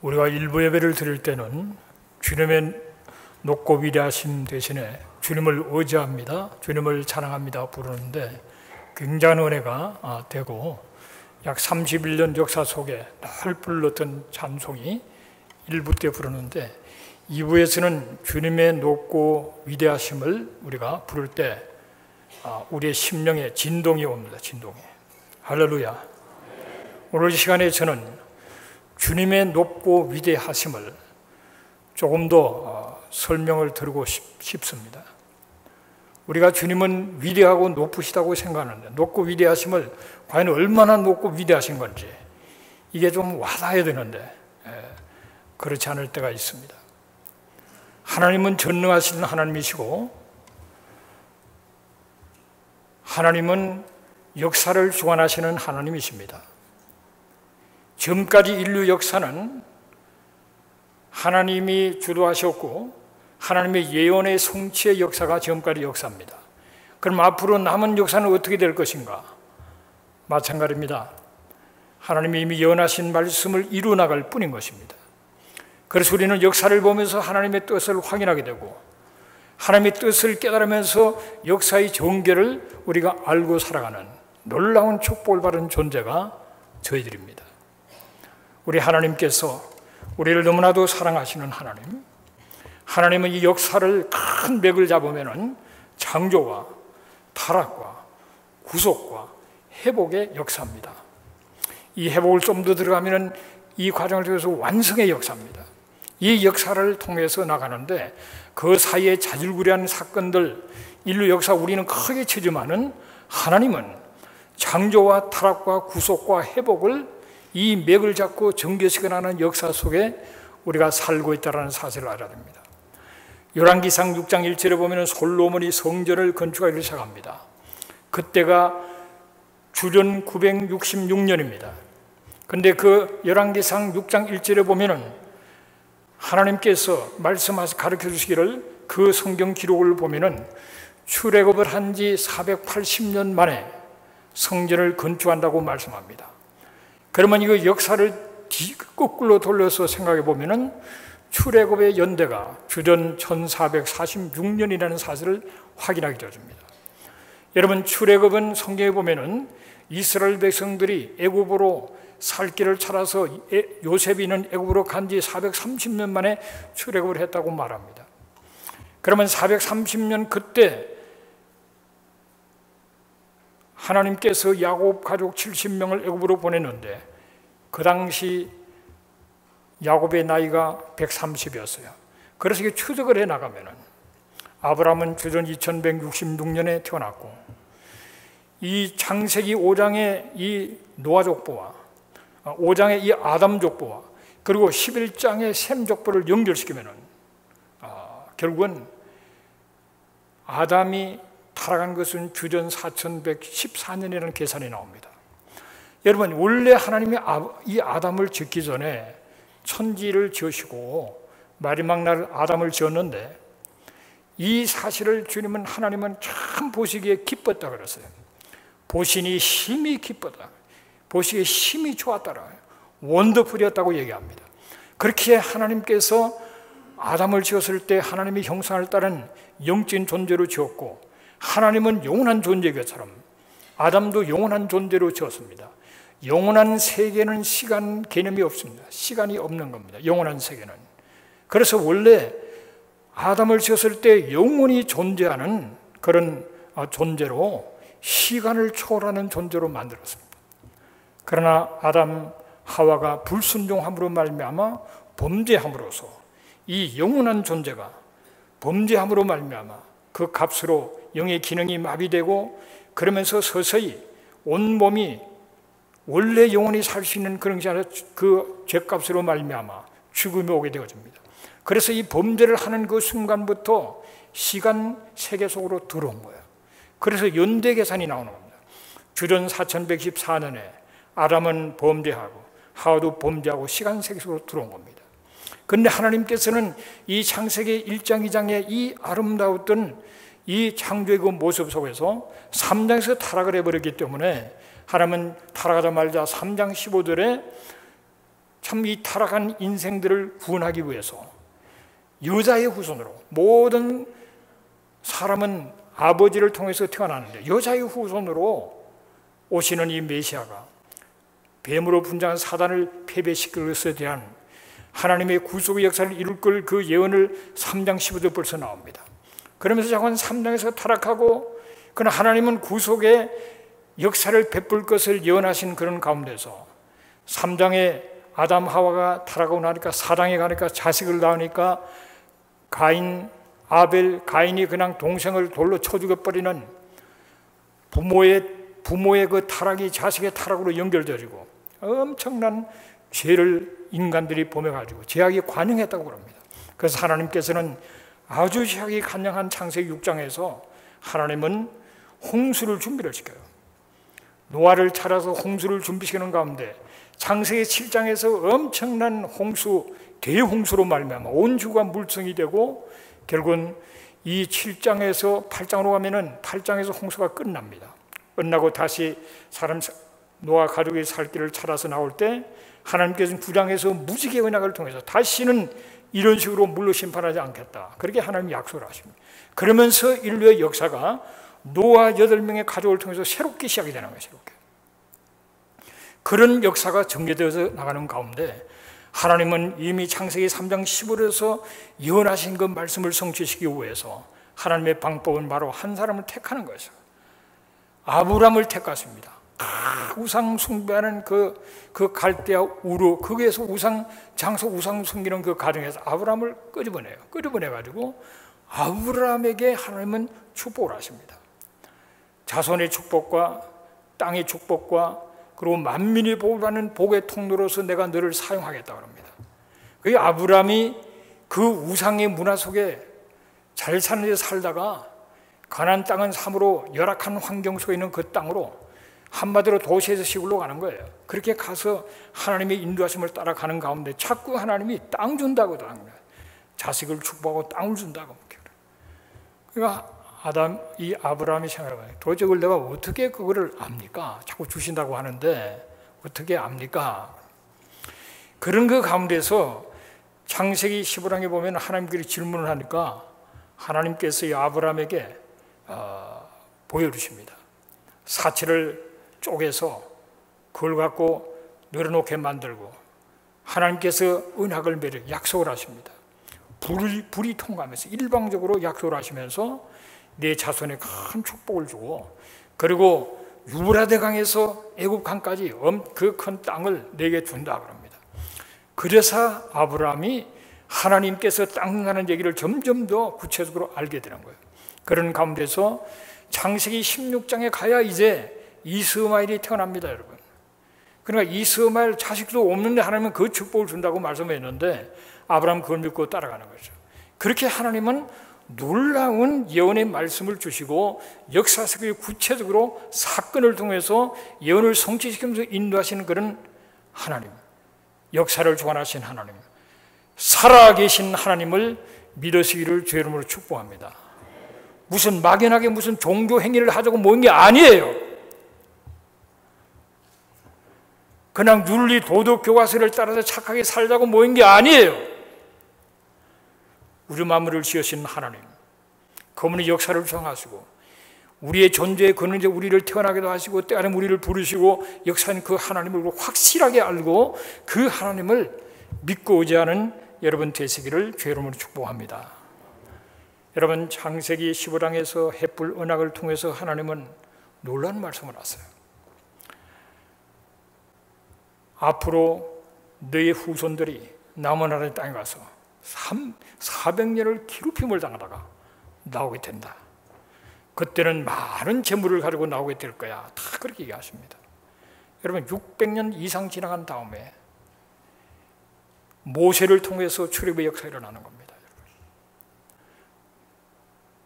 우리가 일부 예배를 드릴 때는 주님의 높고 위대하심 대신에 주님을 의지합니다, 주님을 찬양합니다 부르는데 굉장한 은혜가 되고, 약 31년 역사 속에 늘 불렀던 찬송이 1부 때 부르는데 2부에서는 주님의 높고 위대하심을 우리가 부를 때 우리의 심령에 진동이 옵니다. 진동이. 할렐루야. 오늘 이 시간에 저는 주님의 높고 위대하심을 조금 더 설명을 드리고 싶습니다. 우리가 주님은 위대하고 높으시다고 생각하는데 높고 위대하심을 과연 얼마나 높고 위대하신 건지 이게 좀 와닿아야 되는데 그렇지 않을 때가 있습니다. 하나님은 전능하신 하나님이시고 하나님은 역사를 주관하시는 하나님이십니다. 지금까지 인류 역사는 하나님이 주도하셨고 하나님의 예언의 성취의 역사가 지금까지 역사입니다. 그럼 앞으로 남은 역사는 어떻게 될 것인가? 마찬가지입니다. 하나님이 이미 예언하신 말씀을 이루어 나갈 뿐인 것입니다. 그래서 우리는 역사를 보면서 하나님의 뜻을 확인하게 되고 하나님의 뜻을 깨달으면서 역사의 전개를 우리가 알고 살아가는 놀라운 축복을 받은 존재가 저희들입니다. 우리 하나님께서 우리를 너무나도 사랑하시는 하나님, 하나님은 이 역사를 큰 맥을 잡으면 창조와 타락과 구속과 회복의 역사입니다. 이 회복을 좀 더 들어가면 이 과정을 통해서 완성의 역사입니다. 이 역사를 통해서 나가는데 그 사이에 자질구레한 사건들, 인류 역사 우리는 크게 치지만은 하나님은 창조와 타락과 구속과 회복을 이 맥을 잡고 전개시켜나가는 역사 속에 우리가 살고 있다는 사실을 알아야 됩니다. 열왕기상 6장 1절에 보면 솔로몬이 성전을 건축하기 시작합니다. 그때가 주전 966년입니다. 그런데 그 열왕기상 6장 1절에 보면 하나님께서 말씀하시 가르쳐 주시기를 그 성경 기록을 보면 출애굽을 한 지 480년 만에 성전을 건축한다고 말씀합니다. 그러면 이거 역사를 거꾸로 돌려서 생각해 보면 출애굽의 연대가 주전 1446년이라는 사실을 확인하게 되어집니다. 여러분, 출애굽은 성경에 보면 이스라엘 백성들이 애굽으로 살 길을 찾아서 요셉이 있는 애굽으로 간 지 430년 만에 출애굽을 했다고 말합니다. 그러면 430년 그때 하나님께서 야곱 가족 70명을 애굽으로 보냈는데 그 당시 야곱의 나이가 130이었어요. 그래서 이게 추적을 해 나가면 아브라함은 주전 2166년에 태어났고 이 창세기 5장의 이 노아 족보와 5장의 이 아담 족보와 그리고 11장의 셈 족보를 연결시키면 결국은 아담이 타락한 것은 주전 4114년이라는 계산이 나옵니다. 여러분, 원래 하나님이 이 아담을 짓기 전에 천지를 지으시고 마지막 날 아담을 지었는데 이 사실을 주님은 하나님은 참 보시기에 기뻤다 그랬어요. 보시니 힘이 기쁘다. 보시기에 힘이 좋았더라. 원더풀이었다고 얘기합니다. 그렇게 하나님께서 아담을 지었을 때 하나님의 형상을 따른 영적인 존재로 지었고 하나님은 영원한 존재인 것처럼 아담도 영원한 존재로 지었습니다. 영원한 세계는 시간 개념이 없습니다. 시간이 없는 겁니다. 영원한 세계는. 그래서 원래 아담을 지었을 때 영원히 존재하는 그런 존재로 시간을 초월하는 존재로 만들었습니다. 그러나 아담 하와가 불순종함으로 말미암아 범죄함으로써 이 영원한 존재가 범죄함으로 말미암아 그 값으로 영의 기능이 마비되고 그러면서 서서히 온몸이 원래 영원히 살 수 있는 그런 것이 아니라 그 죄값으로 말미암아 죽음이 오게 되어집니다. 그래서 이 범죄를 하는 그 순간부터 시간 세계 속으로 들어온 거예요. 그래서 연대 계산이 나오는 겁니다. 주전 4114년에 아담은 범죄하고 하와도 범죄하고 시간 세계 속으로 들어온 겁니다. 그런데 하나님께서는 이 창세기 1장 2장의 이 아름다웠던 이 창조의 그 모습 속에서 3장에서 타락을 해버렸기 때문에 하나님은 타락하자 말자 3장 15절에 참 이 타락한 인생들을 구원하기 위해서 여자의 후손으로, 모든 사람은 아버지를 통해서 태어나는데 여자의 후손으로 오시는 이 메시아가 뱀으로 분장한 사단을 패배시킬 것에 대한 하나님의 구속의 역사를 이룰 걸 그 예언을 3장 15절 벌써 나옵니다. 그러면서 자꾸는 3장에서 타락하고 그러나 하나님은 구속의 역사를 베풀 것을 예언하신 그런 가운데서 3장에 아담 하와가 타락하고 나니까 4장에 가니까 자식을 낳으니까 가인이 그냥 동생을 돌로 쳐 죽여버리는 부모의 그 타락이 자식의 타락으로 연결되고 엄청난 죄를 인간들이 범해가지고 죄악이 관영했다고 그럽니다. 그래서 하나님께서는 아주 죄악이 간영한 창세기 6장에서 하나님은 홍수를 준비를 시켜요. 노아를 찾아서 홍수를 준비시키는 가운데 창세기 7장에서 엄청난 홍수, 대홍수로 말미암아 온 지구가 물성이 되고 결국은 이 7장에서 8장으로 가면은 8장에서 홍수가 끝납니다. 끝나고 다시 노아 가족의 살 길을 찾아서 나올 때 하나님께서는 9장에서 무지개의 언약을 통해서 다시는 이런 식으로 물로 심판하지 않겠다. 그렇게 하나님이 약속을 하십니다. 그러면서 인류의 역사가 노아 8명의 가족을 통해서 새롭게 시작이 되는 거예요. 새롭게. 그런 역사가 전개되어서 나가는 가운데 하나님은 이미 창세기 3장 15절에서 예언하신 그 말씀을 성취시키기 위해서 하나님의 방법은 바로 한 사람을 택하는 것이죠. 아브람을 택했습니다. 우상 숭배하는 그 갈대아 우르, 거기에서 우상 숨기는 그 가정에서 아브람을 끄집어내가지고 아브람에게 하나님은 축복을 하십니다. 자손의 축복과 땅의 축복과 그리고 만민이 복을 받는 복의 통로로서 내가 너를 사용하겠다 그럽니다. 그 아브람이 그 우상의 문화 속에 잘 사는 데 살다가 가나안 땅은 참으로 열악한 환경 속에 있는 그 땅으로 한마디로 도시에서 시골로 가는 거예요. 그렇게 가서 하나님의 인도하심을 따라가는 가운데 자꾸 하나님이 땅 준다고 하는 거예요. 자식을 축복하고 땅을 준다고. 그러니까 이 아브라함이 생각해봐요. 도대체 그걸 내가 어떻게 그거를 압니까? 자꾸 주신다고 하는데 어떻게 압니까? 그런 그 가운데서 창세기 15장에 보면 하나님께서 질문을 하니까 하나님께서 이 아브라함에게 보여주십니다. 사치를 쪼개서 그걸 갖고 늘어놓게 만들고 하나님께서 은약을 맺어 약속을 하십니다. 불이 통과하면서 일방적으로 약속을 하시면서 내 자손에 큰 축복을 주고 그리고 유브라데 강에서 애굽 강까지 그 큰 땅을 내게 준다 그럽니다. 그래서 아브라함이 하나님께서 땅 준다는 얘기를 점점 더 구체적으로 알게 되는 거예요. 그런 가운데서 창세기 16장에 가야 이제 이스마엘이 태어납니다, 여러분. 그러니까 이스마엘 자식도 없는데 하나님은 그 축복을 준다고 말씀했는데 아브라함 그걸 믿고 따라가는 거죠. 그렇게 하나님은 놀라운 예언의 말씀을 주시고 역사 속에 구체적으로 사건을 통해서 예언을 성취시키면서 인도하시는 그런 하나님, 역사를 주관하신 하나님, 살아계신 하나님을 믿으시기를 주의 이름으로 축복합니다. 무슨 막연하게 무슨 종교 행위를 하자고 모인 게 아니에요. 그냥 윤리 도덕 교과서를 따라서 착하게 살자고 모인 게 아니에요. 우리 만물을 지으신 하나님, 그분의 역사를 정하시고 우리의 존재의 근원제 우리를 태어나기도 하시고 때아름 우리를 부르시고 역사는 그 하나님을 확실하게 알고 그 하나님을 믿고 의지하는 여러분 되시기를 주의 이름으로 축복합니다. 여러분, 창세기 15장에서 햇불 언약을 통해서 하나님은 놀라운 말씀을 하세요. 앞으로 너의 후손들이 남은 하나님의 땅에 가서 400년을 기루낌을 당하다가 나오게 된다. 그때는 많은 재물을 가지고 나오게 될 거야. 다 그렇게 얘기하십니다. 여러분, 600년 이상 지나간 다음에 모세를 통해서 출애굽의 역사가 일어나는 겁니다.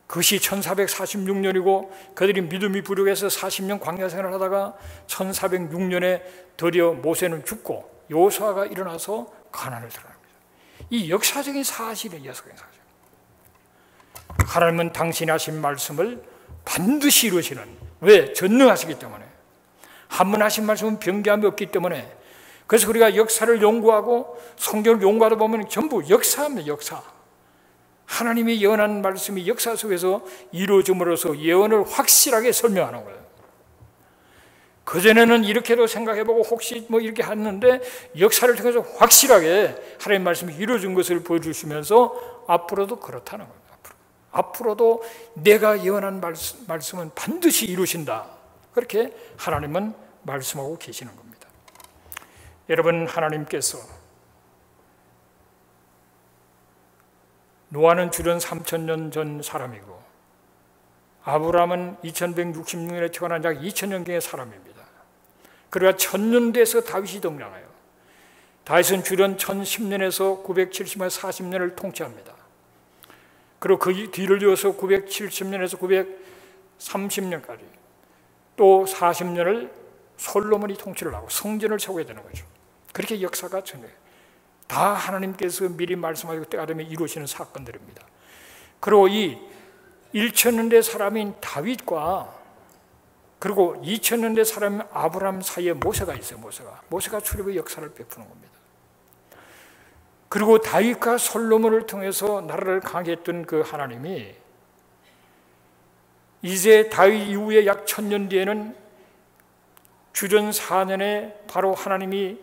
그것이 1446년이고 그들이 믿음이 부족해서 40년 광야 생활을 하다가 1406년에 드디어 모세는 죽고 여호수아가 일어나서 가나안을 들어갑니다. 이 역사적인 사실이에요. 역사적인 사실. 하나님은 당신이 하신 말씀을 반드시 이루시는, 왜? 전능하시기 때문에. 한 번 하신 말씀은 변개함이 없기 때문에 그래서 우리가 역사를 연구하고 성경을 연구하다 보면 전부 역사입니다. 역사. 하나님의 예언한 말씀이 역사 속에서 이루어짐으로써 예언을 확실하게 설명하는 거예요. 그전에는 이렇게도 생각해보고 혹시 뭐 이렇게 했는데 역사를 통해서 확실하게 하나님의 말씀이 이루어진 것을 보여주시면서 앞으로도 그렇다는 겁니다. 앞으로도 내가 예언한 말씀은 반드시 이루신다. 그렇게 하나님은 말씀하고 계시는 겁니다. 여러분, 하나님께서 노아는 주전 3000년 전 사람이고 아브라함은 2166년에 태어난 약 2000년경의 사람입니다. 그러나 1000년 돼서 다윗이 등장해요. 다윗은 주전 1010년에서 970년 40년을 통치합니다. 그리고 그 뒤를 이어서 970년에서 930년까지 또 40년을 솔로몬이 통치를 하고 성전을 세우게 되는 거죠. 그렇게 역사가 전해요. 다 하나님께서 미리 말씀하시고 때가 되면 이루어지는 사건들입니다. 그리고 이 1000년대 사람인 다윗과 그리고 2000년대 사람인 아브라함 사이에 모세가 있어요. 모세가 출애굽의 역사를 베푸는 겁니다. 그리고 다윗과 솔로몬을 통해서 나라를 강하게 했던 그 하나님이 이제 다윗 이후에 약 1000년 뒤에는 주전 4년에 바로 하나님이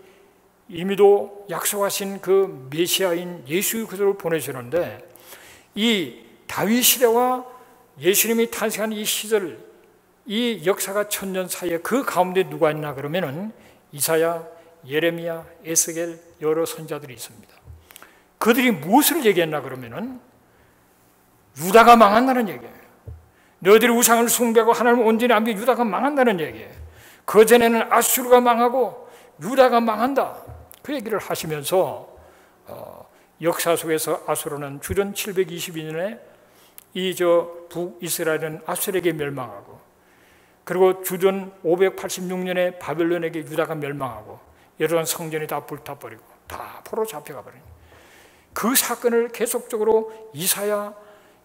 이미도 약속하신 그 메시아인 예수 그리스도를 보내주는데 이 다윗 시대와 예수님이 탄생한 이 시절, 이 역사가 1000년 사이에 그 가운데 누가 있나 그러면은 이사야, 예레미야, 에스겔 여러 선지자들이 있습니다. 그들이 무엇을 얘기했나 그러면은 유다가 망한다는 얘기예요. 너희들이 우상을 숭배하고 하나님을 온전히 안 믿고 유다가 망한다는 얘기예요. 그전에는 아수르가 망하고 유다가 망한다. 그 얘기를 하시면서 역사 속에서 아수르는 주전 722년에 이 북이스라엘은 아수르에게 멸망하고 그리고 주전 586년에 바벨론에게 유다가 멸망하고 여러 성전이 다 불타버리고 다 포로 잡혀가 버린 그 사건을 계속적으로 이사야,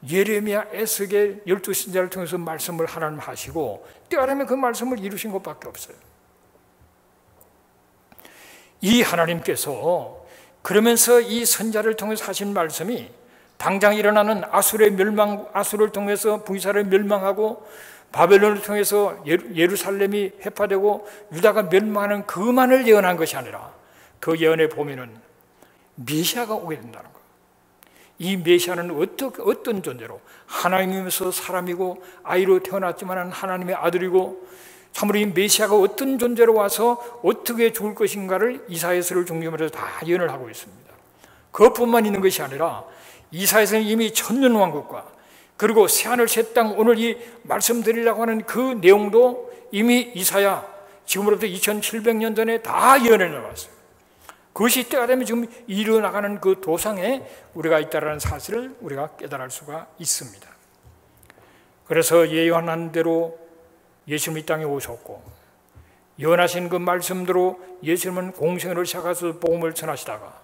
예레미야, 에스겔 12선지자를 통해서 말씀을 하나님 하시고 때가 되면 그 말씀을 이루신 것밖에 없어요. 이 하나님께서 그러면서 이 선자를 통해서 하신 말씀이 당장 일어나는 아수르의 멸망, 아수르를 통해서 북이스라엘을 멸망하고 바벨론을 통해서 예루살렘이 회파되고 유다가 멸망하는 그만을 예언한 것이 아니라 그 예언에 보면은 메시아가 오게 된다는 거예요. 이 메시아는 어떤 존재로 하나님이면서 사람이고 아이로 태어났지만 하나님의 아들이고 참으로 이 메시아가 어떤 존재로 와서 어떻게 죽을 것인가를 이사야서를 중심으로 해서 다 예언을 하고 있습니다. 그것뿐만 있는 것이 아니라 이사야서는 이미 천년왕국과 그리고 새하늘 새 땅 오늘 이 말씀드리려고 하는 그 내용도 이미 이사야 지금으로부터 2700년 전에 다 예언해 나왔어요. 그것이 때가 되면 지금 일어나가는 그 도상에 우리가 있다는 사실을 우리가 깨달을 수가 있습니다. 그래서 예언한 대로 예수님이 이 땅에 오셨고 예언하신 그 말씀대로 예수님은 공생을 시작해서 복음을 전하시다가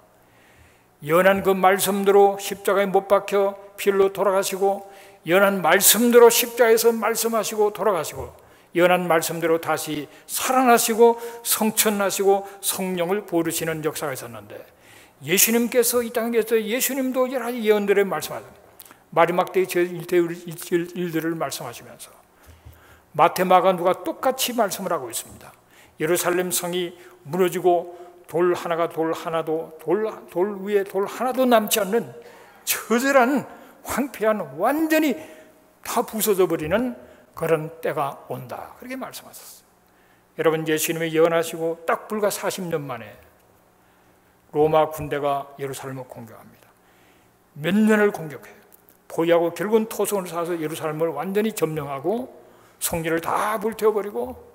예언한 그 말씀대로 십자가에 못 박혀 피로 돌아가시고 예언한 말씀대로 십자가에서 말씀하시고 돌아가시고 예언한 말씀대로 다시 살아나시고 성천하시고 성령을 부르시는 역사가 있었는데 예수님께서 이 땅에서 예수님도 여러 가지 예언들을 말씀하셨습니다. 마지막 때의 일들을 말씀하시면서 마태마가 누가 똑같이 말씀을 하고 있습니다. 예루살렘 성이 무너지고 돌 위에 돌 하나도 남지 않는 처절한 황폐한 완전히 다 부서져 버리는 그런 때가 온다. 그렇게 말씀하셨어요. 여러분, 예수님이 예언하시고 딱 불과 40년 만에 로마 군대가 예루살렘을 공격합니다. 몇 년을 공격해요. 포위하고 결국은 토성을 쌓아서 예루살렘을 완전히 점령하고 성전을 다 불태워버리고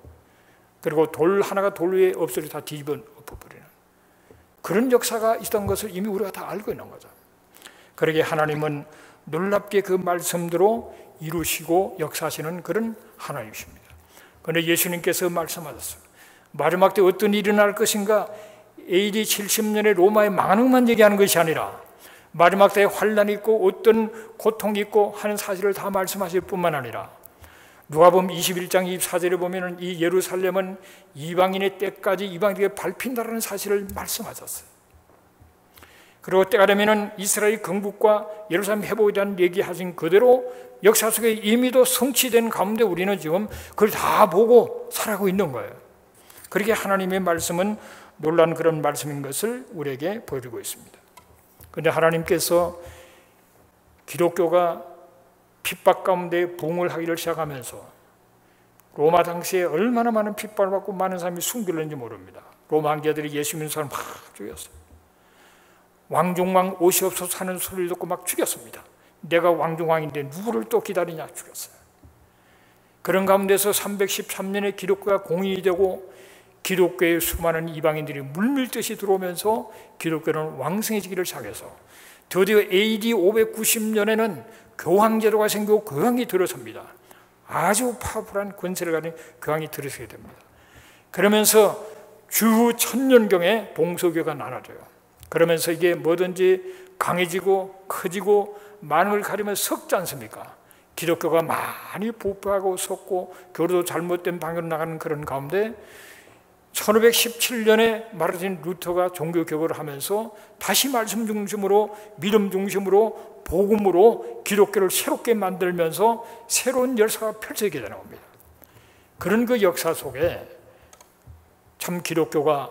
그리고 돌 하나가 돌 위에 없어져 다 뒤집어 엎어버리는 그런 역사가 있던 것을 이미 우리가 다 알고 있는 거죠. 그러게 하나님은 놀랍게 그 말씀대로 이루시고 역사하시는 그런 하나님이십니다. 그런데 예수님께서 말씀하셨어요. 마지막 때 어떤 일이 일어날 것인가? AD 70년에 로마의 망하는 것만 얘기하는 것이 아니라 마지막 때에 환란이 있고 어떤 고통이 있고 하는 사실을 다 말씀하실 뿐만 아니라 누가복음 21장 24절에 보면은 이 예루살렘은 이방인의 때까지 이방인에게 밟힌다라는 사실을 말씀하셨어요. 그리고 때가 되면은 이스라엘 건국과 예루살렘 회복에 대한 얘기하신 그대로 역사 속에 이미도 성취된 가운데 우리는 지금 그걸 다 보고 살아가고 있는 거예요. 그렇게 하나님의 말씀은 놀라운 그런 말씀인 것을 우리에게 보여주고 있습니다. 그런데 하나님께서 기독교가 핍박 가운데 부흥을 하기를 시작하면서 로마 당시에 얼마나 많은 핍박을 받고 많은 사람이 숨길는지 모릅니다. 로마 황제들이 예수 믿는 사람 막 죽였어요. 왕중왕 오시옵소서 하는 소리를 듣고 막 죽였습니다. 내가 왕중왕인데 누구를 또 기다리냐 죽였어요. 그런 가운데서 313년에 기독교가 공인이 되고 기독교의 수많은 이방인들이 물밀듯이 들어오면서 기독교는 왕성해지기를 시작해서 드디어 AD 590년에는 교황제도가 생기고 교황이 들어섭니다. 아주 파워풀한 권세를 가진 교황이 들어서게 됩니다. 그러면서 주후 1000년경에 동서교가 나눠져요. 그러면서 이게 뭐든지 강해지고 커지고 많은 걸 가리면 섞지 않습니까? 기독교가 많이 부패하고 섞고 교류도 잘못된 방향으로 나가는 그런 가운데 1517년에 마르틴 루터가 종교개혁을 하면서 다시 말씀 중심으로 믿음 중심으로 복음으로 기독교를 새롭게 만들면서 새로운 열사가 펼쳐지게 되는 겁니다. 그런 그 역사 속에 참 기독교가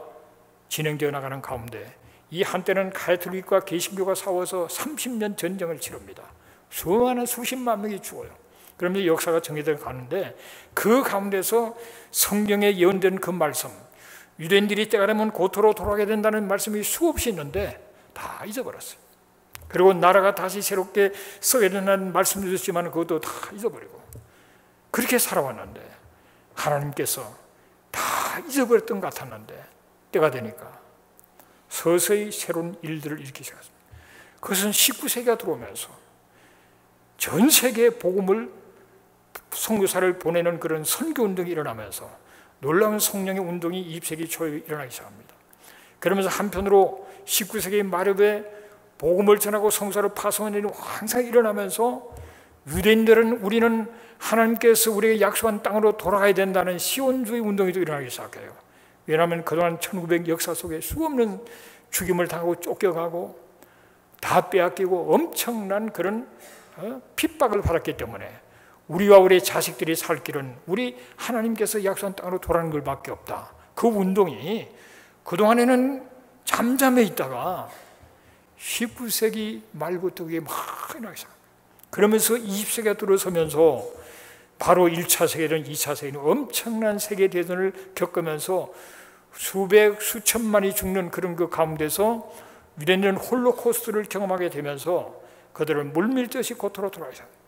진행되어 나가는 가운데 이 한때는 가톨릭과 개신교가 싸워서 30년 전쟁을 치릅니다. 수많은 수십만 명이 죽어요. 그러면 역사가 정해져 가는데 그 가운데서 성경에 예언된 그 말씀, 유대인들이 때가 되면 고토로 돌아가게 된다는 말씀이 수없이 있는데 다 잊어버렸어요. 그리고 나라가 다시 새롭게 서게 된다는 말씀도 있지만 그것도 다 잊어버리고 그렇게 살아왔는데 하나님께서 다 잊어버렸던 것 같았는데 때가 되니까 서서히 새로운 일들을 일으키기 시작했습니다. 그것은 19세기가 들어오면서 전 세계에 복음을 선교사를 보내는 그런 선교운동이 일어나면서 놀라운 성령의 운동이 20세기 초에 일어나기 시작합니다. 그러면서 한편으로 19세기 말엽에 복음을 전하고 성사를 파송하는 일이 항상 일어나면서 유대인들은 우리는 하나님께서 우리에게 약속한 땅으로 돌아가야 된다는 시온주의 운동이 또 일어나기 시작해요. 왜냐하면 그동안 1900 역사 속에 수없는 죽임을 당하고 쫓겨가고 다 빼앗기고 엄청난 그런 핍박을 받았기 때문에 우리와 우리의 자식들이 살 길은 우리 하나님께서 약속한 땅으로 돌아가는 것밖에 없다. 그 운동이 그동안에는 잠잠해 있다가 19세기 말부터 그게 막 일어나기 시작합니다. 그러면서 20세기가 들어서면서 바로 1차 세계대전, 2차 세계대전 엄청난 세계대전을 겪으면서 수백, 수천만이 죽는 그런 그 가운데서 유대인들은 홀로코스트를 경험하게 되면서 그들은 물밀듯이 고토로 돌아가기 시작합니다.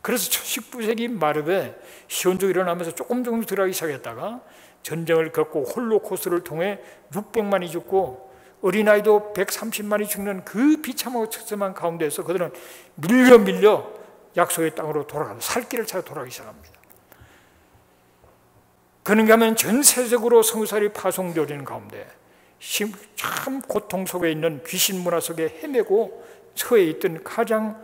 그래서 19세기 말에 시온주가 일어나면서 조금 들어가기 시작했다가 전쟁을 겪고 홀로코스트를 통해 600만이 죽고 어린아이도 130만이 죽는 그 비참하고 처참한 가운데서 그들은 밀려 약속의 땅으로 돌아가서 살 길을 찾아 돌아가기 시작합니다. 그런가 하면 전 세계적으로 선교사들이 파송되어지는 가운데 참 고통 속에 있는 귀신 문화 속에 헤매고 처해 있던 가장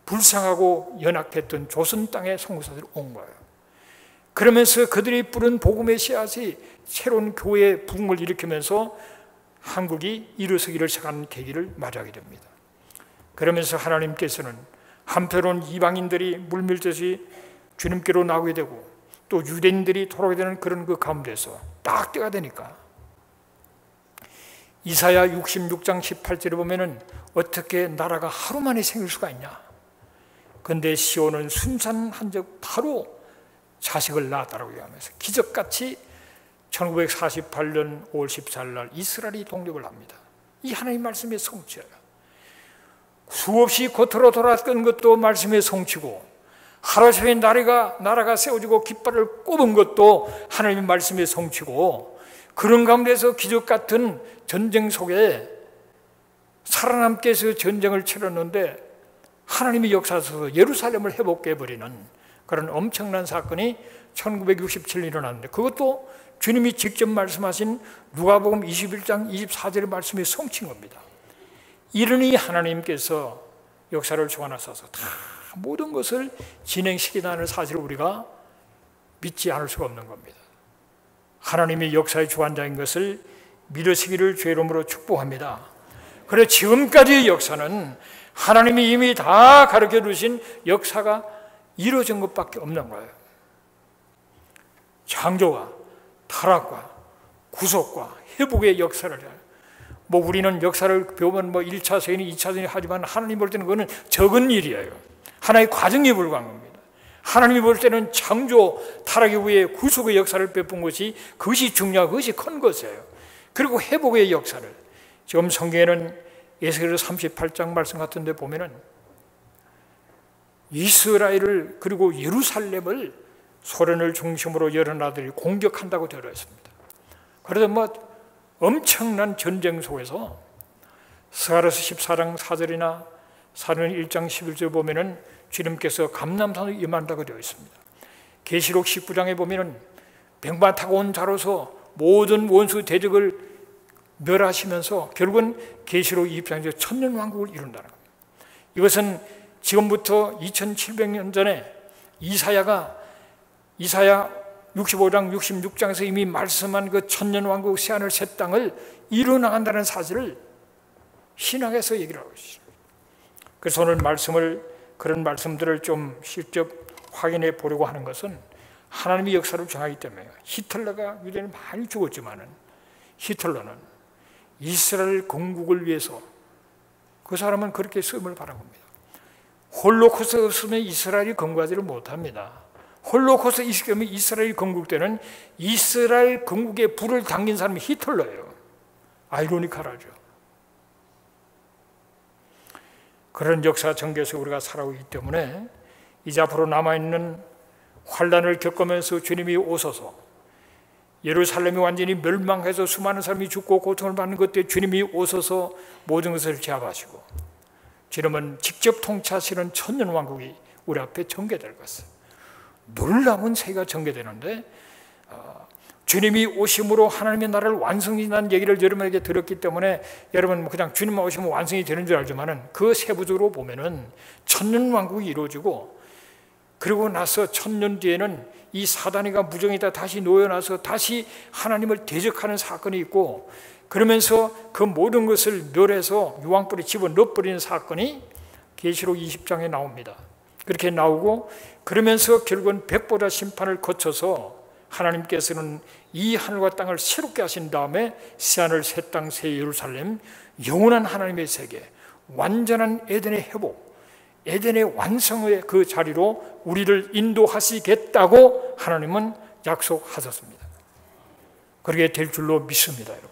불쌍하고 연약했던 조선 땅에 선교사들이 온 거예요. 그러면서 그들이 뿌린 복음의 씨앗이 새로운 교회의 부흥을 일으키면서 한국이 일어서기를 시작하는 계기를 맞이하게 됩니다. 그러면서 하나님께서는 한편으로는 이방인들이 물밀듯이 주님께로 나오게 되고 또 유대인들이 돌아오게 되는 그런 그 가운데서 딱 때가 되니까 이사야 66장 18절에 보면은 어떻게 나라가 하루 만에 생길 수가 있냐. 그런데 시온은 순산한 적 바로 자식을 낳았다라고 얘기하면서 기적같이 1948년 5월 14일 날 이스라엘이 독립을 합니다. 이 하나님 말씀의 성취예요. 수없이 겉으로 돌았던 것도 말씀의 성취고 하루아침에 나라가 세워지고 깃발을 꼽은 것도 하나님의 말씀의 성취고 그런 가운데서 기적 같은 전쟁 속에 살아남게 해서 전쟁을 치렀는데 하나님의 역사에서 예루살렘을 회복해버리는 그런 엄청난 사건이 1967년에 일어났는데 그것도 주님이 직접 말씀하신 누가복음 21장 24절의 말씀이 성취인 겁니다. 이러니 하나님께서 역사를 주관하셔서 다 모든 것을 진행시키다는 사실을 우리가 믿지 않을 수가 없는 겁니다. 하나님이 역사의 주관자인 것을 믿으시기를 주의 이름으로 축복합니다. 그래 지금까지의 역사는 하나님이 이미 다 가르쳐 주신 역사가 이루어진 것밖에 없는 거예요. 창조와 타락과 구속과 회복의 역사를 해요. 우리는 역사를 배우면 1차 세인이 2차 세인이 하지만 하나님 볼 때는 그거는 적은 일이에요. 하나의 과정에 불과한 겁니다. 하나님이 볼 때는 창조, 타락 이후에 구속의 역사를 베푼 것이 그것이 중요하고 그것이 큰 것이에요. 그리고 회복의 역사를 지금 성경에는 에스겔서 38장 말씀 같은 데 보면은 이스라엘을 그리고 예루살렘을 소련을 중심으로 여러 나라들이 공격한다고 되어 있습니다. 그래서 엄청난 전쟁 속에서 스가랴서 14장 4절이나 사도행 1장 11절 보면은 주님께서 감람산으로 임한다고 되어 있습니다. 계시록 19장에 보면은 백마 타고 온 자로서 모든 원수 대적을 멸하시면서 결국은 계시록 20장에서 천년왕국을 이룬다는 겁니다. 이것은 지금부터 2700년 전에 이사야 65장 66장에서 이미 말씀한 그 천년왕국 새하늘 새 땅을 이루어나간다는 사실을 신학에서 얘기를 하고 있습니다. 그래서 오늘 그런 말씀들을 좀 직접 확인해 보려고 하는 것은 하나님의 역사를 정하기 때문에요. 히틀러가 유대인을 많이 죽었지만은 히틀러는 이스라엘 건국을 위해서 그 사람은 그렇게 쓰임을 받은 겁니다. 홀로코스트 없으면 이스라엘이 건국하지를 못합니다. 홀로코스트 있으면 이스라엘이 건국되는 이스라엘 건국에 불을 당긴 사람이 히틀러예요. 아이러니컬하죠. 그런 역사 전개에서 우리가 살아오기 때문에 이제 앞으로 남아있는 환난을 겪으면서 주님이 오셔서 예루살렘이 완전히 멸망해서 수많은 사람이 죽고 고통을 받는 것 때 주님이 오셔서 모든 것을 제압하시고 주님은 직접 통치하시는 천년왕국이 우리 앞에 전개될 것이에요. 놀라운 세계가 전개되는데 주님이 오심으로 하나님의 나라를 완성이라는 얘기를 여러분에게 들었기 때문에 여러분 그냥 주님만 오시면 완성이 되는 줄 알지만은 그 세부적으로 보면은 천년왕국이 이루어지고 그리고 나서 천년 뒤에는 이 사단이가 무정에다 다시 놓여나서 다시 하나님을 대적하는 사건이 있고 그러면서 그 모든 것을 멸해서 유황불에 집어넣어버리는 사건이 계시록 20장에 나옵니다. 그렇게 나오고 그러면서 결국은 백보자 심판을 거쳐서 하나님께서는 이 하늘과 땅을 새롭게 하신 다음에 새하늘 새 땅 새 예루살렘 영원한 하나님의 세계 완전한 에덴의 회복 에덴의 완성의 그 자리로 우리를 인도하시겠다고 하나님은 약속하셨습니다. 그렇게 될 줄로 믿습니다, 여러분.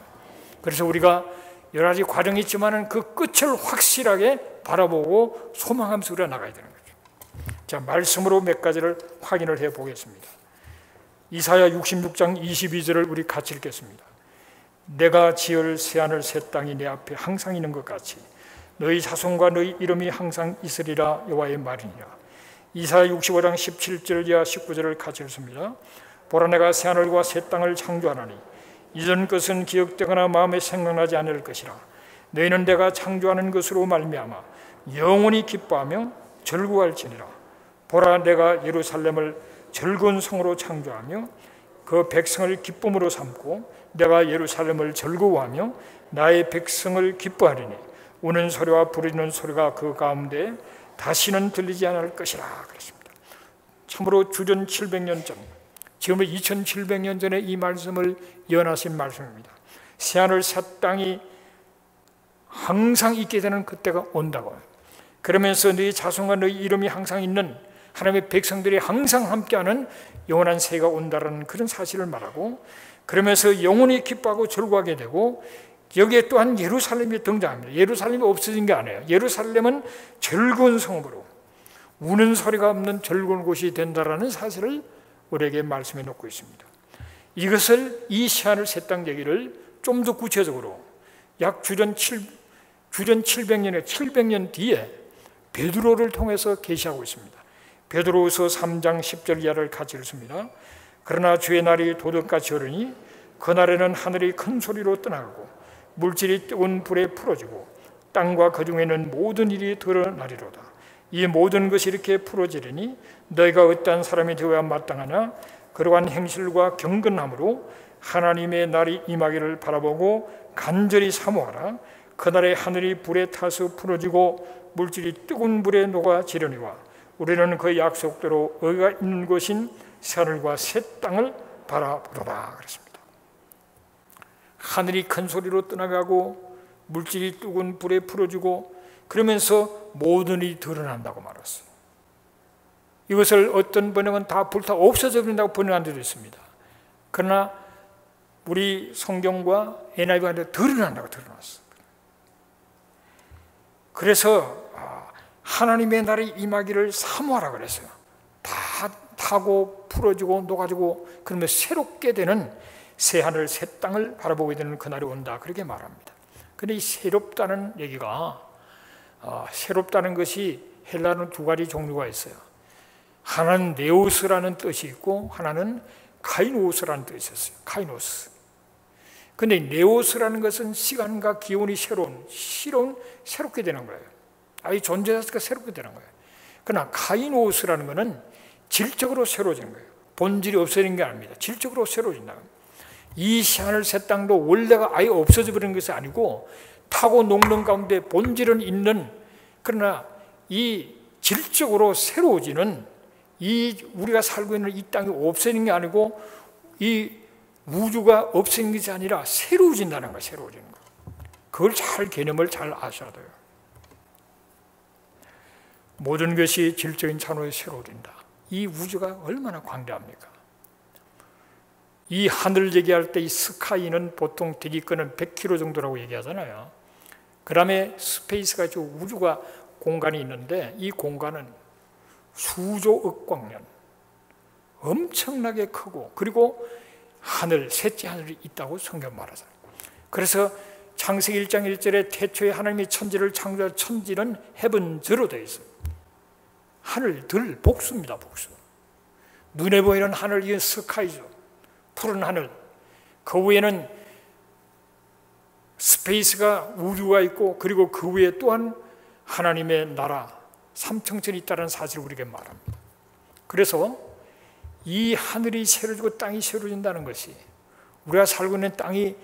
그래서 우리가 여러 가지 과정이 있지만은 그 끝을 확실하게 바라보고 소망하면서 우리가 나가야 되는 거죠. 자, 말씀으로 몇 가지를 확인을 해 보겠습니다. 이사야 66장 22절을 우리 같이 읽겠습니다. 내가 지을 새하늘 새 땅이 내 앞에 항상 있는 것 같이 너희 자손과 너희 이름이 항상 있으리라 여호와의 말이니라. 이사야 65장 17절 이하 19절을 같이 읽습니다. 보라 내가 새하늘과 새 땅을 창조하나니 이전 것은 기억되거나 마음에 생각나지 않을 것이라. 너희는 내가 창조하는 것으로 말미암아 영원히 기뻐하며 즐거워할지니라. 보라 내가 예루살렘을 즐거운 성으로 창조하며 그 백성을 기쁨으로 삼고 내가 예루살렘을 즐거워하며 나의 백성을 기뻐하리니 우는 소리와 부르짖는 소리가 그 가운데 다시는 들리지 않을 것이라 그랬습니다. 참으로 주전 700년 전 지금 2700년 전에 이 말씀을 예언하신 말씀입니다. 새하늘 새 땅이 항상 있게 되는 그때가 온다고요. 그러면서 너희 자손과 너희 이름이 항상 있는 하나님의 백성들이 항상 함께하는 영원한 세계가 온다는 그런 사실을 말하고 그러면서 영원히 기뻐하고 즐거워하게 되고 여기에 또한 예루살렘이 등장합니다. 예루살렘이 없어진 게 아니에요. 예루살렘은 즐거운 성읍으로 우는 소리가 없는 즐거운 곳이 된다라는 사실을 우리에게 말씀해 놓고 있습니다. 이것을 이 새하늘 새 땅 얘기를 좀 더 구체적으로 약 주전 700년에 700년 뒤에 베드로를 통해서 계시하고 있습니다. 베드로후서 3장 10절 이하를 같이 읽습니다. 그러나 주의 날이 도둑같이 오르니 그날에는 하늘이 큰 소리로 떠나고 물질이 뜨거운 불에 풀어지고 땅과 그 중에 있는 모든 일이 드러나리로다. 이 모든 것이 이렇게 풀어지리니 너희가 어떠한 사람이 되어야 마땅하냐? 그러한 행실과 경건함으로 하나님의 날이 임하기를 바라보고 간절히 사모하라. 그날에 하늘이 불에 타서 풀어지고 물질이 뜨거운 불에 녹아지려니와 우리는 그 약속대로 의가 있는 곳인 새하늘과 새 땅을 바라보도다 그랬습니다. 하늘이 큰 소리로 떠나가고 물질이 뜨거운 불에 풀어지고 그러면서 모든 일이 드러난다고 말했어요. 이것을 어떤 번역은 다 불타 없어져 버린다고 번역한 데도 있습니다. 그러나 우리 성경과 NIV가 드러난다고 드러났어요. 그래서 하나님의 날이 임하기를 사모하라 그랬어요. 다 타고 풀어지고 녹아지고 그러면 새롭게 되는 새 하늘 새 땅을 바라보게 되는 그날이 온다 그렇게 말합니다. 그런데 이 새롭다는 얘기가 새롭다는 것이 헬라어는 두 가지 종류가 있어요. 하나는 네오스라는 뜻이 있고 하나는 카이노스라는 뜻이 있어요. 카이노스. 그런데 네오스라는 것은 시간과 기온이 새롭게 되는 거예요. 아예 존재 자체가 새롭게 되는 거예요. 그러나 카이노스라는 것은 질적으로 새로워지는 거예요. 본질이 없어지는 게 아닙니다. 질적으로 새로워진다. 이 새하늘 새 땅도 원래가 아예 없어져 버리는 것이 아니고 타고 녹는 가운데 본질은 있는, 그러나 이 질적으로 새로워지는 이 우리가 살고 있는 이 땅이 없어지는 게 아니고 이 우주가 없어지는 것이 아니라 새로워진다는 거예요. 새로워지는 거. 그걸 개념을 잘 아셔야 돼요. 모든 것이 질적인 차원에 새로워진다. 이 우주가 얼마나 광대합니까? 이 하늘 얘기할 때 이 스카이는 보통 대기권은 100km 정도라고 얘기하잖아요. 그 다음에 스페이스가 우주가 공간이 있는데 이 공간은 수조억 광년 엄청나게 크고 그리고 하늘, 셋째 하늘이 있다고 성경 말하잖아요. 그래서 창세기 1장 1절에 태초에 하나님이 천지를 창조한 천지는 헤븐즈로 되어 있어요. 하늘들, 복수입니다. 복수. 눈에 보이는 하늘, 이건 스카이죠. 푸른 하늘. 그 위에는 스페이스가 우주가 있고 그리고 그 위에 또한 하나님의 나라 삼청천이 있다는 사실을 우리에게 말합니다. 그래서 이 하늘이 새로워지고 땅이 새로워진다는 것이 우리가 살고 있는 땅이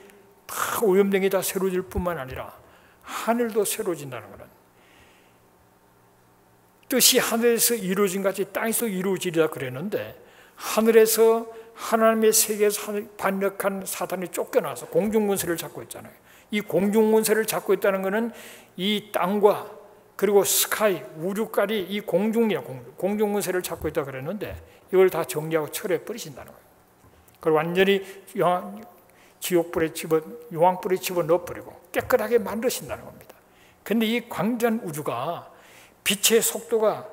다 오염된 게 다 새로워질 뿐만 아니라 하늘도 새로워진다는 것은 뜻이 하늘에서 이루어진 같이 땅에서 이루어지리라 그랬는데 하늘에서 하나님의 세계에서 반역한 사탄이 쫓겨나서 공중권세를 잡고 있잖아요. 이 공중권세를 잡고 있다는 것은 이 땅과 그리고 스카이, 우주까지 이 공중권세를 잡고 있다고 그랬는데 이걸 다 정리하고 철회 버리신다는 거예요. 그걸 완전히 유황불에 집어넣어버리고 깨끗하게 만드신다는 겁니다. 그런데 이 광대한 우주가 빛의 속도가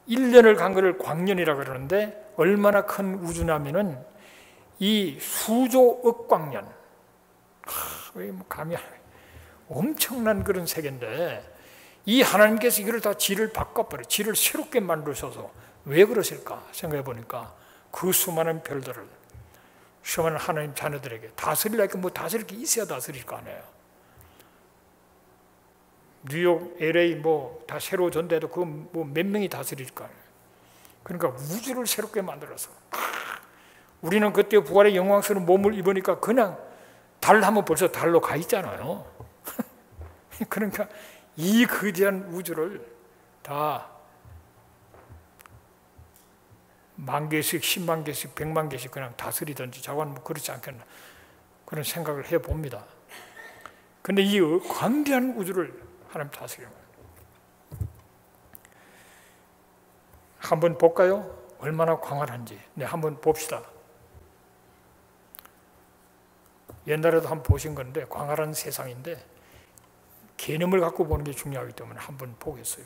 1년을 간 것을 광년이라고 그러는데 얼마나 큰 우주냐면은 이 수조억 광년, 감이 엄청난 그런 세계인데 이 하나님께서 이걸 다 질을 바꿔버려, 질을 새롭게 만드셔서 왜 그러실까 생각해 보니까 그 수많은 별들을 수많은 하나님 자녀들에게 다스리려니까 뭐 다스릴 게 있어야 다스릴 거 아니에요. 뉴욕, LA 뭐 다 새로워졌는데도 그 뭐 몇 명이 다스릴 거 아니에요. 그러니까 우주를 새롭게 만들어서 우리는 그때 부활의 영광스러운 몸을 입으니까 그냥 달 하면 벌써 달로 가 있잖아요. 그러니까 이 거대한 우주를 다 10,000개씩, 10만 개씩, 100만 개씩 그냥 다스리든지 자관 뭐 그렇지 않겠나 그런 생각을 해봅니다. 그런데 이 광대한 우주를 하나님 다스리는 거예요. 한번 볼까요? 얼마나 광활한지. 네, 한번 봅시다. 옛날에도 한번 보신 건데 광활한 세상인데 개념을 갖고 보는 게 중요하기 때문에 한번 보겠어요.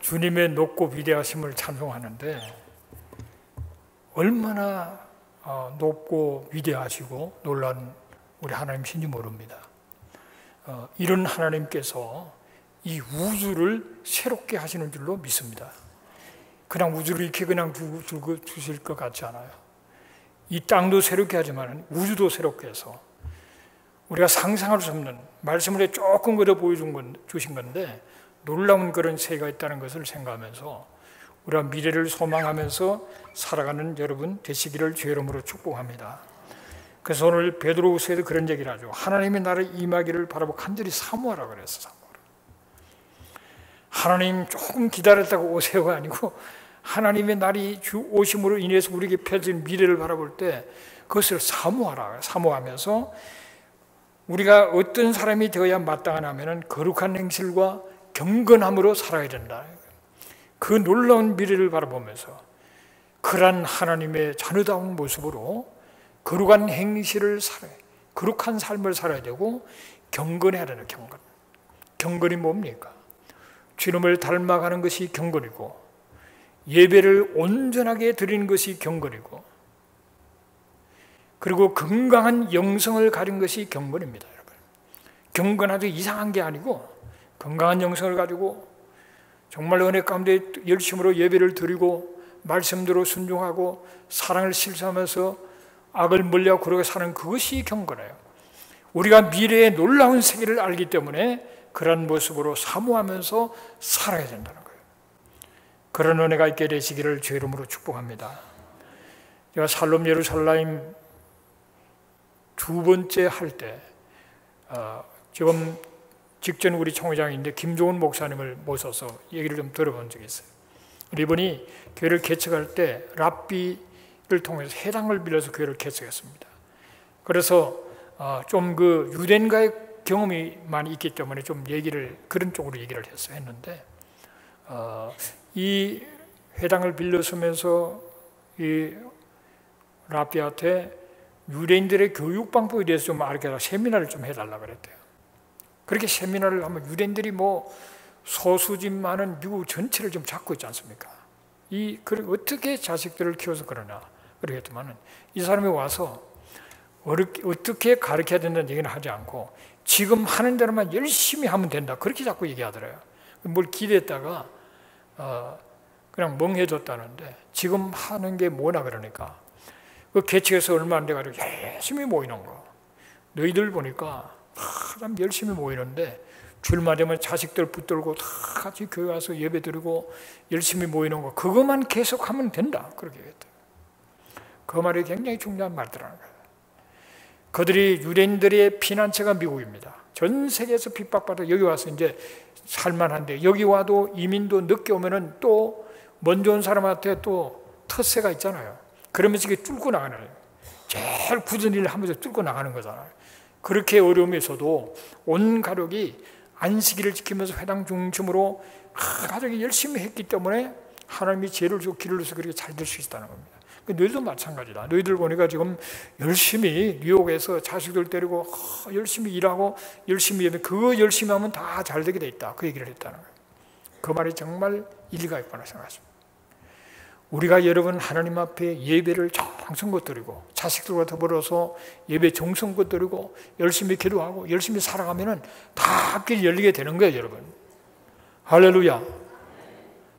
주님의 높고 위대하심을 찬송하는데 얼마나 높고 위대하시고 놀라운 우리 하나님이신지 모릅니다. 이런 하나님께서 이 우주를 새롭게 하시는 줄로 믿습니다. 그냥 우주를 이렇게 그냥 주실 것 같지 않아요. 이 땅도 새롭게 하지만 우주도 새롭게 해서 우리가 상상할 수 없는 말씀을 조금 그려 주신 건데 놀라운 그런 세계가 있다는 것을 생각하면서 우리가 미래를 소망하면서 살아가는 여러분 되시기를 주의 이름으로 축복합니다. 그래서 오늘 베드로후서에도 그런 얘기를 하죠. 하나님의 나라에 임하기를 바라보고 간절히 사모하라 그랬어. 사모하라. 하나님 조금 기다렸다고 오세요가 아니고 하나님의 날이 오심으로 인해서 우리에게 펼쳐진 미래를 바라볼 때 그것을 사모하라. 사모하면서 우리가 어떤 사람이 되어야 마땅하냐면 거룩한 행실과 경건함으로 살아야 된다. 그 놀라운 미래를 바라보면서 그러한 하나님의 자녀다운 모습으로 거룩한 행실을 살아야, 거룩한 삶을 살아야 되고 경건해야 되는 경건. 경건이 뭡니까? 주님을 닮아가는 것이 경건이고 예배를 온전하게 드리는 것이 경건이고 그리고 건강한 영성을 가진 것이 경건입니다. 여러분. 경건아주 이상한 게 아니고 건강한 영성을 가지고 정말 은혜 가운데 열심으로 예배를 드리고 말씀대로 순종하고 사랑을 실천하면서 악을 멀리하고 그러고 사는 그것이 경건해요. 우리가 미래의 놀라운 세계를 알기 때문에 그런 모습으로 사모하면서 살아야 된다는 거예요. 그런 은혜가 있게 되시기를 주의 이름으로 축복합니다. 제가 살롬 예루살렘 두 번째 할 때 지금 직전 우리 총회장인데 김종훈 목사님을 모셔서 얘기를 좀 들어본 적이 있어요. 이분이 교회를 개척할 때 랍비를 통해서 해당을 빌려서 교회를 개척했습니다. 그래서 좀 그 유대인과의 경험이 많이 있기 때문에 좀 얘기를 그런 쪽으로 얘기를 했는데 이 회당을 빌려서면서 이 랍비한테 유대인들의 교육 방법에 대해서 좀 알게 세미나를 좀 해달라 그랬대요. 그렇게 세미나를 하면 유대인들이 뭐 소수집 많은 미국 전체를 좀 잡고 있지 않습니까? 어떻게 자식들을 키워서 그러나 그러겠지만은 이 사람이 와서 어떻게 가르쳐야 된다는 얘기는 하지 않고 지금 하는 대로만 열심히 하면 된다 그렇게 자꾸 얘기하더래요. 뭘 기대했다가 그냥 멍해졌다는데 지금 하는 게 뭐나 그러니까 그 개척에서 얼마 안 돼가지고 열심히 모이는 거. 너희들 보니까 참 열심히 모이는데 주일만 되면 자식들 붙들고 다 같이 교회 와서 예배 드리고 열심히 모이는 거 그것만 계속하면 된다 그렇게 얘기했대요. 그 말이 굉장히 중요한 말들하는 거예요. 그들이 유대인들의 피난처가 미국입니다. 전 세계에서 핍박받아 여기 와서 이제 살만한데 여기 와도 이민도 늦게 오면은 또 먼저 온 사람한테 또 텃세가 있잖아요. 그러면서 이게 뚫고 나가는 거예요. 제일 굳은 일을 하면서 뚫고 나가는 거잖아요. 그렇게 어려움에서도 온 가족이 안식일을 지키면서 회당 중심으로 가족이 열심히 했기 때문에 하나님이 지혜를 주고 길을 줘서 그렇게 잘 될 수 있다는 겁니다. 너희도 마찬가지다. 너희들 보니까 지금 열심히 뉴욕에서 자식들 데리고 열심히 일하고 열심히 예배 그거 열심히 하면 다 잘 되게 돼 있다. 그 얘기를 했다는 거예요. 그 말이 정말 일리가 있구나 생각하십니다. 우리가 여러분 하나님 앞에 예배를 정성껏 드리고 자식들과 더불어서 예배 정성껏 드리고 열심히 기도하고 열심히 살아가면은 다 앞길이 열리게 되는 거예요, 여러분. 할렐루야.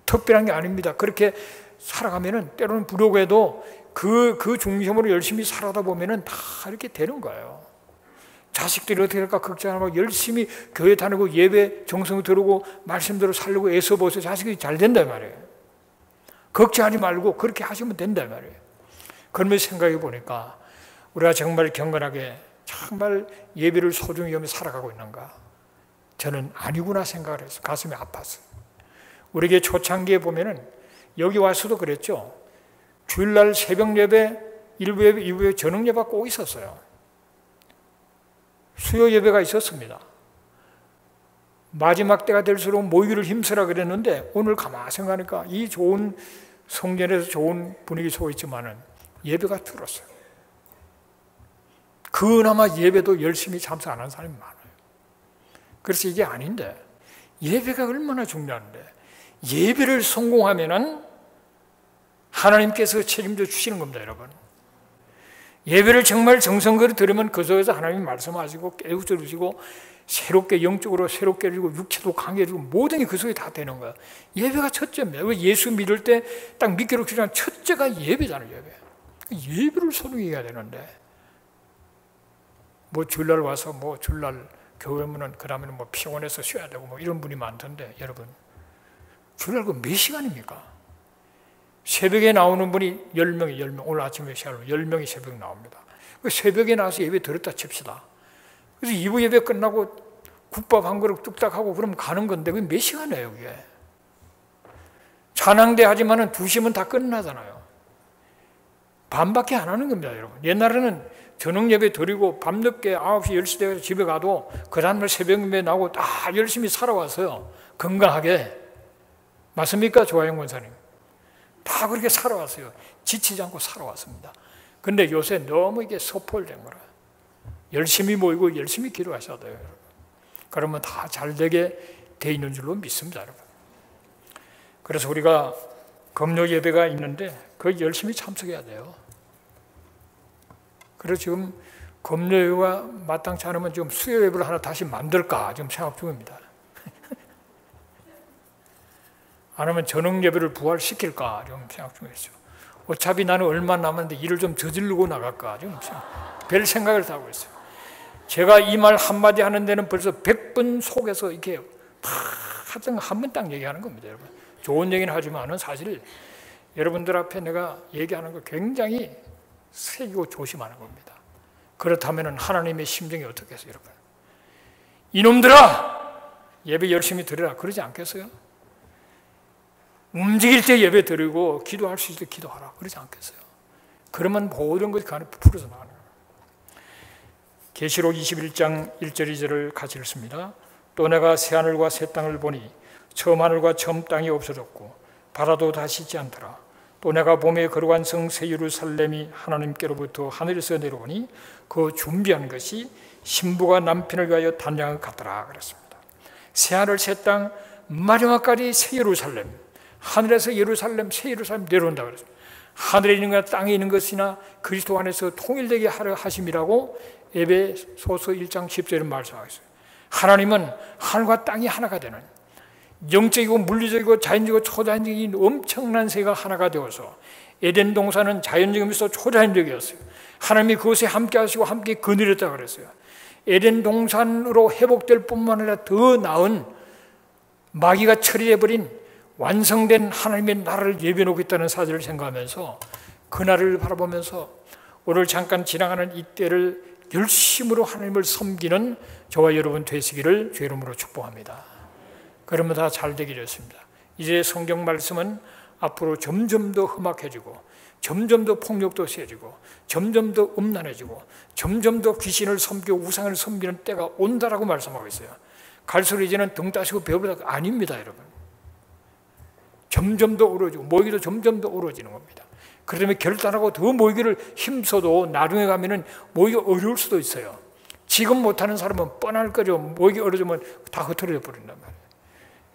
특별한 게 아닙니다. 그렇게 살아가면은 때로는 부족해도 그 중심으로 열심히 살아다 보면은 다 이렇게 되는 거예요. 자식들이 어떻게 할까 걱정하고 열심히 교회 다니고 예배 정성 들고 말씀대로 살려고 애써 보세요. 자식이 잘 된단 말이에요. 걱정하지 말고 그렇게 하시면 된단 말이에요. 그러면서 생각해 보니까 우리가 정말 경건하게 정말 예배를 소중히 여기며 살아가고 있는가? 저는 아니구나 생각을 해서 가슴이 아팠어요. 우리에게 초창기에 보면은 여기 와서도 그랬죠. 주일날 새벽 예배, 일부 예배, 이부 예배, 저녁 예배가 꼭 있었어요. 수요 예배가 있었습니다. 마지막 때가 될수록 모이기를 힘쓰라 그랬는데 오늘 가만히 생각하니까 이 좋은 성전에서 좋은 분위기 속에 있지만은 예배가 줄었어요. 그나마 예배도 열심히 참석 안 하는 사람이 많아요. 그래서 이게 아닌데 예배가 얼마나 중요한데 예배를 성공하면은 하나님께서 책임져 주시는 겁니다, 여러분. 예배를 정말 정성껏 드리면 그 속에서 하나님이 말씀하시고 깨우쳐 주시고 새롭게 영적으로 새롭게 해주고 육체도 강해지고 모든 게 그 속에 다 되는 거야. 예배가 첫째입니다. 예수 믿을 때 딱 믿기로 기도한 첫째가 예배잖아요, 예배. 예배를 소중히 해야 되는데 뭐 주일날 와서 뭐 주일날 교회 오면은 그 다음에는 뭐 피곤해서 쉬어야 되고 뭐 이런 분이 많던데 여러분 주일날 그 몇 시간입니까? 새벽에 나오는 분이 10명이 오늘 아침에 시간으로 10명이 새벽에 나옵니다. 새벽에 나와서 예배 들었다 칩시다. 그래서 2부 예배 끝나고 국밥 한 그릇 뚝딱 하고 그러면 가는 건데 그게 몇 시간이에요, 그게? 찬양대 하지만은 2시면 다 끝나잖아요. 반밖에 안 하는 겁니다, 여러분. 옛날에는 저녁 예배 드리고 밤늦게 9시, 10시 되어서 집에 가도 그 다음날 새벽 예배 나오고 다 열심히 살아왔어요. 건강하게. 맞습니까, 조화영 권사님? 다 그렇게 살아왔어요. 지치지 않고 살아왔습니다. 근데 요새 너무 이게 소홀된 거라. 열심히 모이고 열심히 기도하셔야 돼요, 여러분. 그러면 다 잘 되게 돼 있는 줄로 믿습니다, 여러분. 그래서 우리가 금요 예배가 있는데 그 열심히 참석해야 돼요. 그래서 지금 금요 예배가 마땅치 않으면 지금 수요 예배를 하나 다시 만들까 지금 생각 중입니다. 아니면 저녁 예배를 부활시킬까 좀 생각 중이죠. 어차피 나는 얼마 남았는데 일을 좀 저지르고 나갈까 좀 별 생각을 다 하고 있어요. 제가 이 말 한마디 하는 데는 벌써 100번 속에서 이렇게 한 번 딱 얘기하는 겁니다, 여러분. 좋은 얘기는 하지만은 사실 여러분들 앞에 내가 얘기하는 거 굉장히 새기고 조심하는 겁니다. 그렇다면 하나님의 심정이 어떻겠어요, 여러분? 이놈들아! 예배 열심히 드리라 그러지 않겠어요? 움직일 때 예배 드리고 기도할 수 있을 때 기도하라 그러지 않겠어요? 그러면 모든 것이 풀어져 나가는 거예요. 계시록 21장 1절 2절을 같이 읽습니다. 또 내가 새하늘과 새 땅을 보니 처음 하늘과 처음 땅이 없어졌고 바다도 다시 있지 않더라. 또 내가 봄에 거룩한 성 새 예루살렘이 하나님께로부터 하늘에서 내려오니 그 준비한 것이 신부가 남편을 위하여 단장을 갖더라 그랬습니다. 새하늘 새 땅 마지막까지 새 예루살렘, 하늘에서 예루살렘 새 예루살렘 내려온다 그랬습니다. 하늘에 있는 것과 땅에 있는 것이나 그리스도 안에서 통일되게 하려 하심이라고 에베소서 1장 10절에 말씀하고 있어요. 하나님은 하늘과 땅이 하나가 되는, 영적이고 물리적이고 자연적이고 초자연적인 엄청난 세계가 하나가 되어서, 에덴 동산은 자연적이면서 초자연적이었어요. 하나님이 그것에 함께 하시고 함께 거느렸다고 그랬어요. 에덴 동산으로 회복될 뿐만 아니라 더 나은 마귀가 처리해버린 완성된 하나님의 나라를 예비해놓고 있다는 사실을 생각하면서 그날을 바라보면서 오늘 잠깐 지나가는 이때를 열심으로 하나님을 섬기는 저와 여러분 되시기를 주의 이름으로 축복합니다. 그러면 다 잘 되기를 했습니다. 이제 성경 말씀은 앞으로 점점 더 험악해지고 점점 더 폭력도 세지고 점점 더 음란해지고 점점 더 귀신을 섬기고 우상을 섬기는 때가 온다라고 말씀하고 있어요. 갈수록 이제는 등 따시고 배보다 아닙니다, 여러분. 점점 더 어려워지고 모이기도 점점 더 어려워지는 겁니다. 그러면 결단하고 더 모이기를 힘써도 나중에 가면은 모이기가 어려울 수도 있어요. 지금 못하는 사람은 뻔할 거죠. 모이기 어려우면 다 흩어져 버린단 말이에요.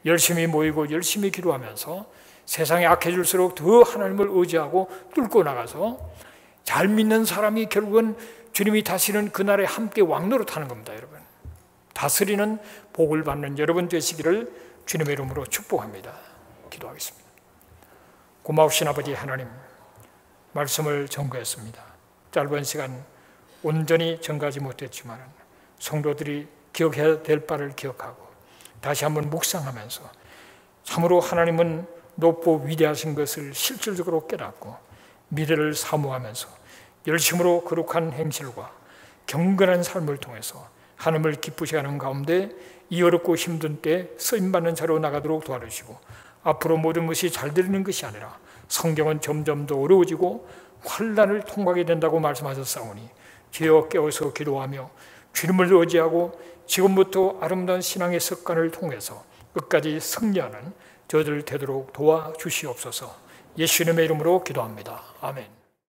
열심히 모이고 열심히 기도하면서 세상이 악해질수록 더 하나님을 의지하고 뚫고 나가서 잘 믿는 사람이 결국은 주님이 다시는 그날에 함께 왕노릇하는 겁니다, 여러분. 다스리는 복을 받는 여러분 되시기를 주님의 이름으로 축복합니다. 기도하겠습니다. 고마우신 아버지 하나님, 말씀을 전거했습니다. 짧은 시간 온전히 전가하지 못했지만 성도들이 기억해야 될 바를 기억하고 다시 한번 묵상하면서 참으로 하나님은 높고 위대하신 것을 실질적으로 깨닫고 미래를 사모하면서 열심으로 거룩한 행실과 경건한 삶을 통해서 하나님을 기쁘시게 하는 가운데 이 어렵고 힘든 때 쓰임받는 자로 나가도록 도와주시고 앞으로 모든 것이 잘 되는 것이 아니라 성경은 점점 더 어려워지고 환난을 통과하게 된다고 말씀하셨사오니 주여 깨어서 기도하며 주님을 의지하고 지금부터 아름다운 신앙의 습관을 통해서 끝까지 승리하는 저들 되도록 도와주시옵소서. 예수님의 이름으로 기도합니다. 아멘.